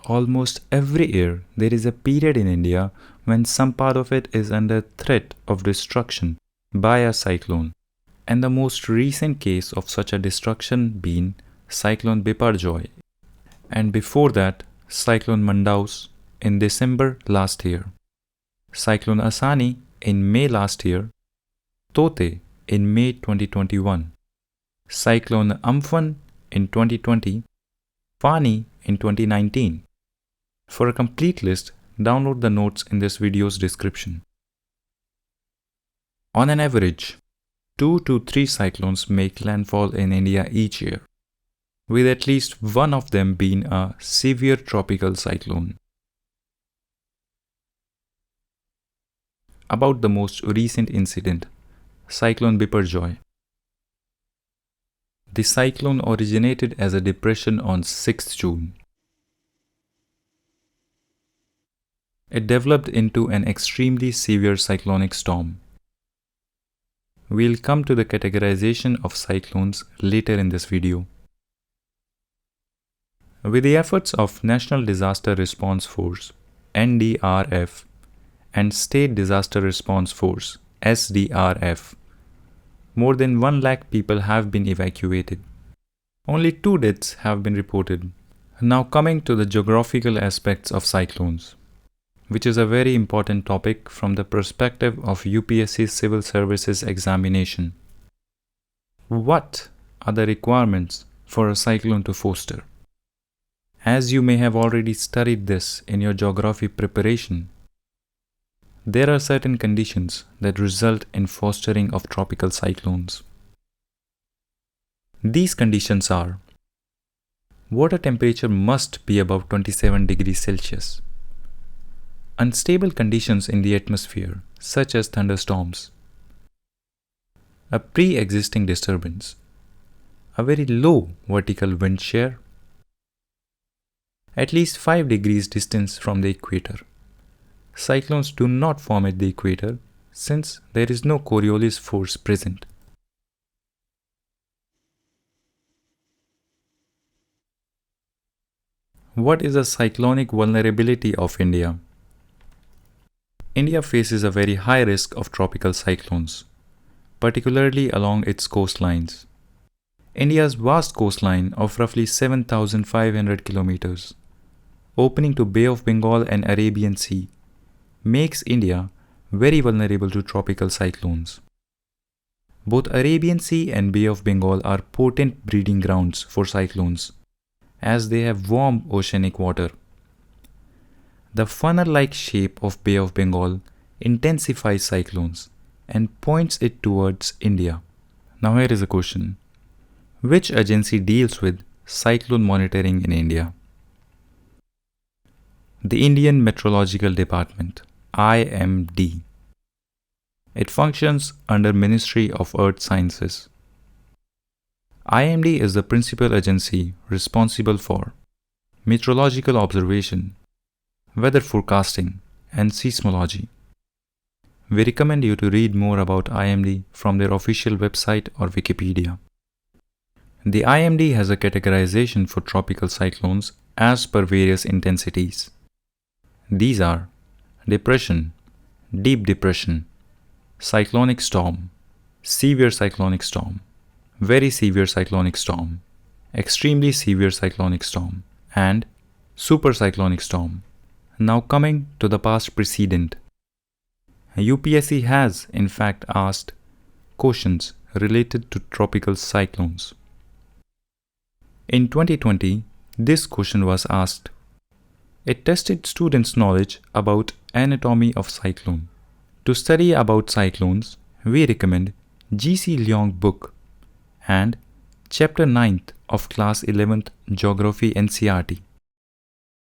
Almost every year, there is a period in India when some part of it is under threat of destruction by a cyclone. And the most recent case of such a destruction being Cyclone Biparjoy, and before that, Cyclone Mandous in December last year, Cyclone Asani in May last year, Taukte in May 2021, Cyclone Amphan in 2020, Fani in 2019. For a complete list, download the notes in this video's description. On an average, 2 to 3 cyclones make landfall in India each year, with at least one of them being a severe tropical cyclone. About the most recent incident, Cyclone Biparjoy. The cyclone originated as a depression on 6th June. It developed into an extremely severe cyclonic storm. We'll come to the categorization of cyclones later in this video. With the efforts of National Disaster Response Force (NDRF) and State Disaster Response Force (SDRF), more than 1 lakh people have been evacuated. Only 2 deaths have been reported. Now coming to the geographical aspects of cyclones, which is a very important topic from the perspective of UPSC Civil Services examination. What are the requirements for a cyclone to foster? As you may have already studied this in your geography preparation, there are certain conditions that result in fostering of tropical cyclones. These conditions are: water temperature must be above 27 degrees Celsius. Unstable conditions in the atmosphere, such as thunderstorms. A pre-existing disturbance. A very low vertical wind shear. At least 5 degrees distance from the equator. Cyclones do not form at the equator since there is no Coriolis force present. What is the cyclonic vulnerability of India? India faces a very high risk of tropical cyclones, particularly along its coastlines. India's vast coastline of roughly 7,500 kilometers, opening to Bay of Bengal and Arabian Sea, makes India very vulnerable to tropical cyclones. Both Arabian Sea and Bay of Bengal are potent breeding grounds for cyclones, as they have warm oceanic water. The funnel-like shape of Bay of Bengal intensifies cyclones and points it towards India. Now here is a question. Which agency deals with cyclone monitoring in India? The Indian Meteorological Department, IMD. It functions under Ministry of Earth Sciences. IMD is the principal agency responsible for meteorological observation, weather forecasting, and seismology. We recommend you to read more about IMD from their official website or Wikipedia. The IMD has a categorization for tropical cyclones as per various intensities. These are depression, deep depression, cyclonic storm, severe cyclonic storm, very severe cyclonic storm, extremely severe cyclonic storm, and supercyclonic storm. Now coming to the past precedent. UPSC has in fact asked questions related to tropical cyclones. In 2020, this question was asked. It tested students' knowledge about anatomy of cyclone. To study about cyclones, we recommend G.C. Leong book and Chapter 9th of Class 11th Geography NCERT.